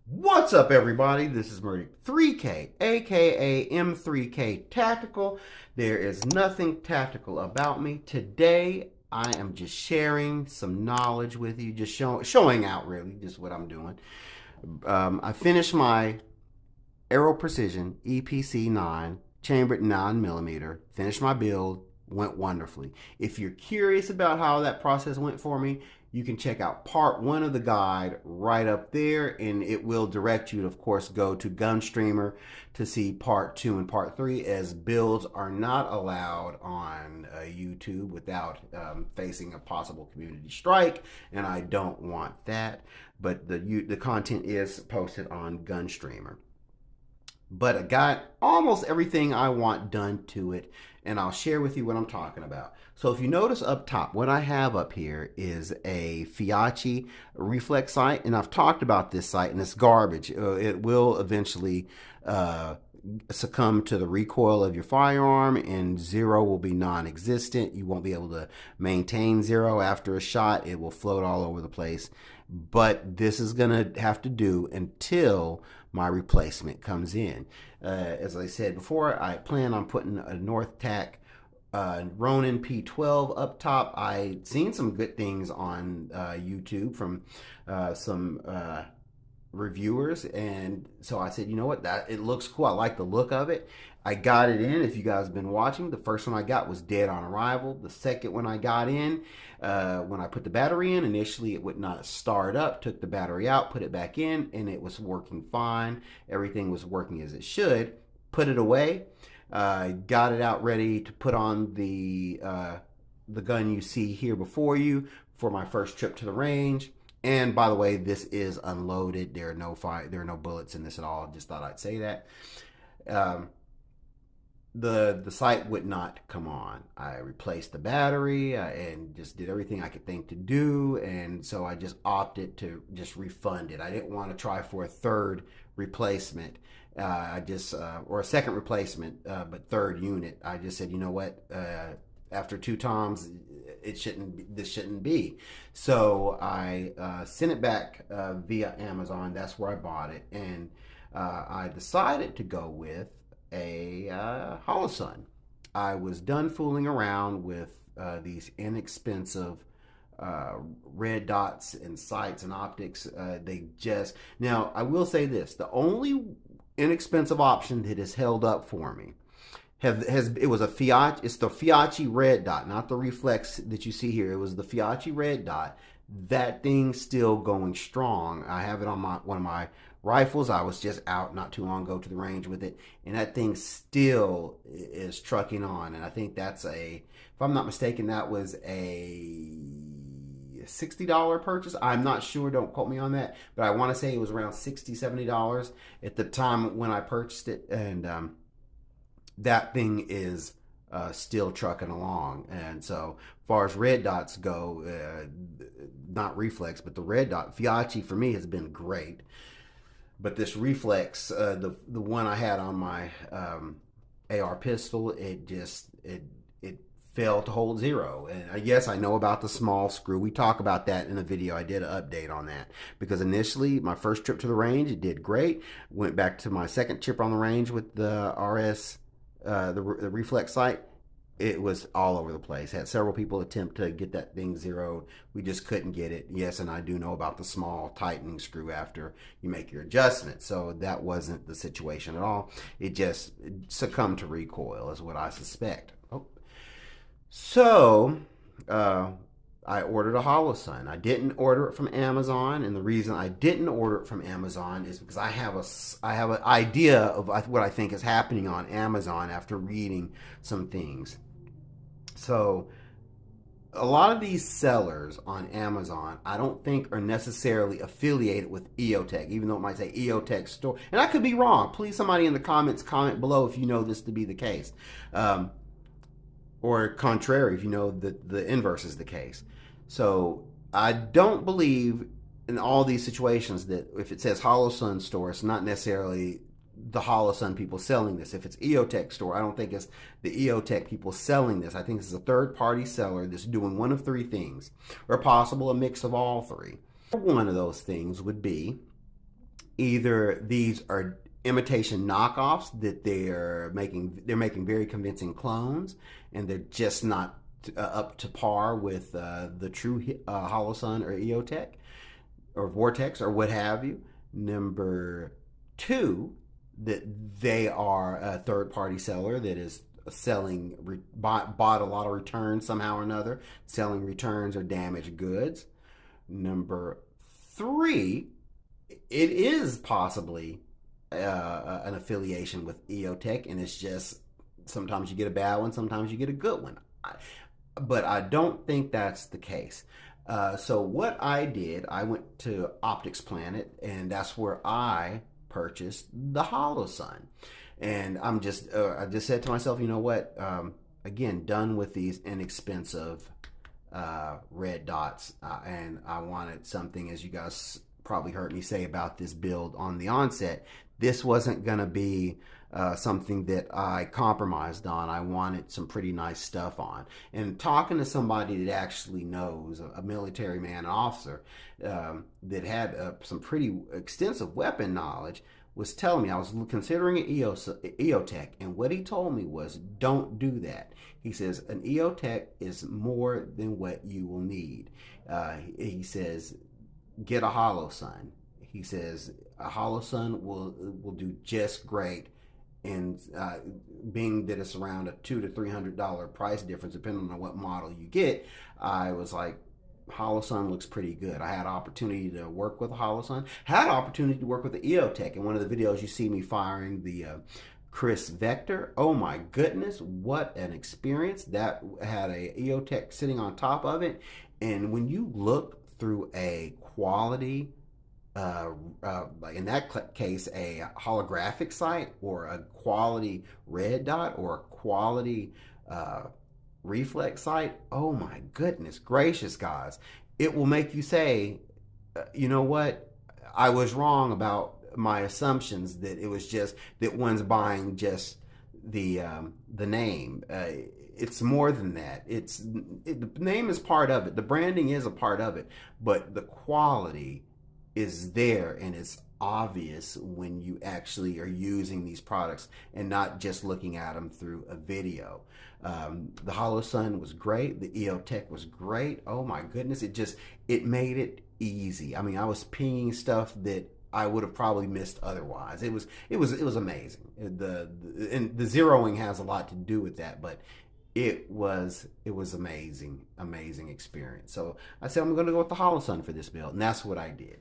What's up, everybody? This is Murdy 3K, aka M3K Tactical. There is nothing tactical about me. Today, I am just sharing some knowledge with you, just showing out, really, just what I'm doing. I finished my Aero Precision EPC 9, chambered 9mm, finished my build, went wonderfully. If you're curious about how that process went for me, you can check out part 1 of the guide right up there, and it will direct you to, of course, go to Gunstreamer to see part 2 and part 3, as builds are not allowed on YouTube without facing a possible community strike, and I don't want that. But the content is posted on Gunstreamer. But I got almost everything I want done to it, and I'll share with you what I'm talking about. So if you notice up top, what I have up here is a Fiachi reflex sight, and I've talked about this sight, and it's garbage. It will eventually succumb to the recoil of your firearm, and zero will be non-existent. You won't be able to maintain zero after a shot. It will float all over the place. But this is going to have to do until my replacement comes in. As I said before, I plan on putting a Northtac Ronin P12 up top. I seen some good things on YouTube from some reviewers, and so I said, you know what, that it looks cool. I like the look of it. I got it in. If you guys have been watching, the first one I got was dead on arrival. The second one I got in, when I put the battery in, initially it would not start up. Took the battery out, put it back in, and it was working fine. Everything was working as it should. Put it away. Got it out ready to put on the gun you see here before you for my first trip to the range. And by the way, this is unloaded. There are no bullets in this at all. Just thought I'd say that. The sight would not come on. I replaced the battery and just did everything I could think to do, and so I just opted to just refund it. I didn't want to try for a third replacement. Or a second replacement, but third unit. I just said, you know what? After 2 times, this shouldn't be. So I sent it back via Amazon. That's where I bought it, and I decided to go with a Holosun. I was done fooling around with these inexpensive red dots and sights and optics. Now I will say this: the only inexpensive option that has held up for me it was a Fiat. It's the Fiachi red dot, not the reflex that you see here. It was the Fiachi red dot. That thing's still going strong. I have it on one of my rifles. I was just out not too long ago to the range with it, and that thing still is trucking on. And I think that's if I'm not mistaken, that was a $60 purchase. I'm not sure, don't quote me on that, but I want to say it was around $60-$70 at the time when I purchased it. And that thing is still trucking along. And so as far as red dots go, not reflex, but the red dot, Fiachi for me has been great. But this reflex, the one I had on my AR pistol, it failed to hold zero. And yes, I know about the small screw. We talk about that in a video. I did an update on that because initially my first trip to the range, it did great. Went back to my second trip on the range with the RS, the reflex sight. It was all over the place. Had several people attempt to get that thing zeroed. We just couldn't get it. Yes, and I do know about the small tightening screw after you make your adjustment. So that wasn't the situation at all. It just succumbed to recoil is what I suspect. So I ordered a Holosun. I didn't order it from Amazon, and the reason I didn't order it from Amazon is because I have an idea of what I think is happening on Amazon after reading some things. So a lot of these sellers on Amazon, I don't think are necessarily affiliated with EOTech, even though it might say EOTech store. And I could be wrong. Please, somebody in the comments, comment below if you know this to be the case. Or contrary, if you know that the inverse is the case. So I don't believe in all these situations that if it says Holosun store, it's not necessarily the Holosun people selling this. If it's EOTech store, I don't think it's the EOTech people selling this. I think this is a third-party seller that's doing one of 3 things, or possible a mix of all 3. One of those things would be Either these are imitation knockoffs that they're making very convincing clones, and they're just not up to par with the true Holosun or EOTech or Vortex or what have you. Number two, that they are a third-party seller that is bought a lot of returns somehow or another, selling returns or damaged goods. Number three, it is possibly an affiliation with EOTech, and it's just sometimes you get a bad one, sometimes you get a good one. But I don't think that's the case. So what I did, I went to Optics Planet, and that's where I purchased the Holosun. And I just said to myself, you know what? Again, done with these inexpensive red dots, and I wanted something, as you guys probably heard me say about this build on the onset. This wasn't going to be something that I compromised on. I wanted some pretty nice stuff on. And talking to somebody that actually knows, a military man, an officer, that had some pretty extensive weapon knowledge, was telling me, I was considering an EOTech, and what he told me was, don't do that. He says, an EOTech is more than what you will need. He says, get a Holosun. He says, a Holosun will do just great. And being that it's around a $200 to $300 price difference, depending on what model you get, I was like, Holosun looks pretty good. I had opportunity to work with a Holosun. Had opportunity to work with the EOTech. In one of the videos, you see me firing the Chris Vector. Oh my goodness, what an experience. That had a EOTech sitting on top of it. And when you look through a quality, in that case, a holographic sight, or a quality red dot, or a quality reflex sight, oh my goodness gracious, guys, it will make you say, you know what, I was wrong about my assumptions that it was just that one's buying just the name. It's more than that. The name is part of it, the branding is a part of it, but the quality is there, and it's obvious when you actually are using these products and not just looking at them through a video. The Holosun was great. The EOTech was great. Oh my goodness, it made it easy. I mean, I was pinging stuff that I would have probably missed otherwise. It was amazing. And the zeroing has a lot to do with that, but it was amazing experience. So I said, I'm going to go with the Holosun for this build, and that's what I did.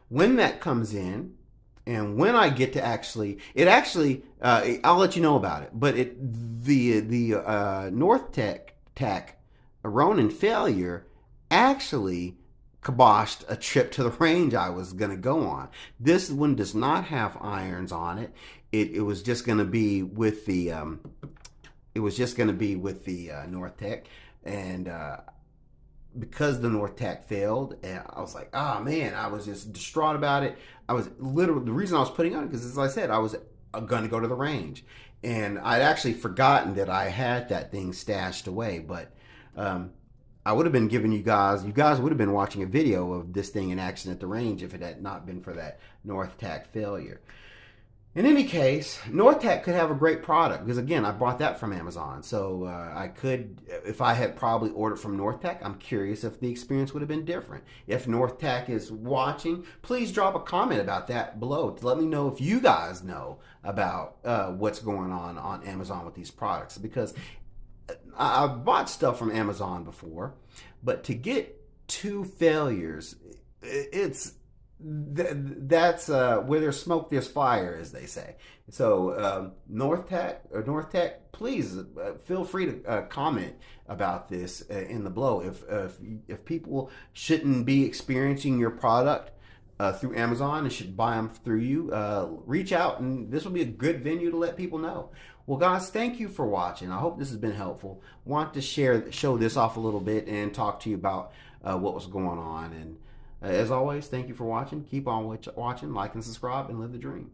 When that comes in, and when I get to I'll let you know about it. But the Northtac Ronin failure actually kiboshed a trip to the range I was going to go on. This one does not have irons on it. It was just going to be with the Northtac, and because the Northtac failed, and I was like, oh man, I was just distraught about it. I was literally, the reason I was putting on it, because as I said, I was going to go to the range, and I'd actually forgotten that I had that thing stashed away. But I would have been giving you guys would have been watching a video of this thing in action at the range if it had not been for that Northtac failure. In any case, Northtac could have a great product, because again, I bought that from Amazon. So I could, if I had probably ordered from Northtac, I'm curious if the experience would have been different. If Northtac is watching, please drop a comment about that below to let me know if you guys know about what's going on Amazon with these products. Because I've bought stuff from Amazon before, but to get 2 failures, that's where there's smoke, there's fire, as they say. So Northtac, please feel free to comment about this in the below. If people shouldn't be experiencing your product through Amazon and should buy them through you, reach out, and this will be a good venue to let people know. Well, guys, thank you for watching. I hope this has been helpful. Want to show this off a little bit and talk to you about what was going on. And as always, thank you for watching. Keep on watching, like and subscribe, and live the dream.